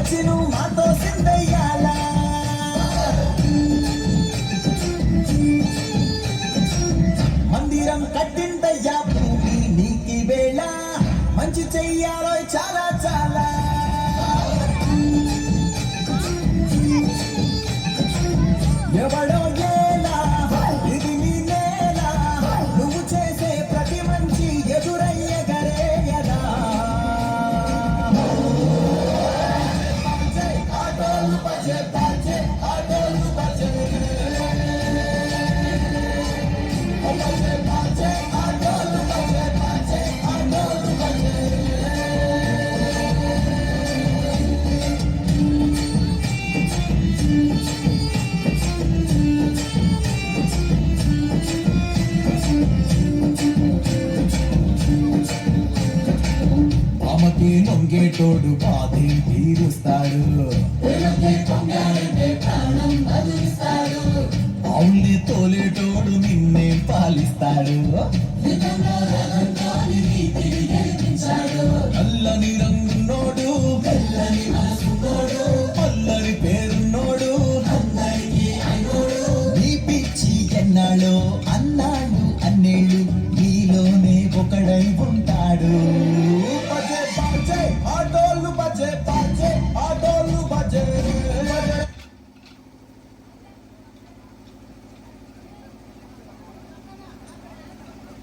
వచ్చి నువ్వు మాతో సిందయ్యాలా మందిరం కట్టిందయ్యా భూమి నీకి వేళ మంచి చెయ్యాలో చాలా చాలా ఎవడో ఏలా ఇది నీ నేల నువ్వు చేసే ప్రతి మంచి ఎదురయ్యగరేయదా ఆటోలు బజే బాజే ఆటోలు బజే బజే బాజే ఆటోలు బజే బాజే ఆటోలు బజే పామకి లొంగేటోడు బాధి తీరుస్తాడు అవుల్ని తోలేటోడు నిన్నే పాలిస్తాడు అల్లని రంగున్నోడు అల్లరి పేరున్నోడు నీ పిచ్చి ఎన్నాళ్ళో అన్నాళ్ళు అన్నేళ్ళు నీలోనే ఒకడై ఉంటాడు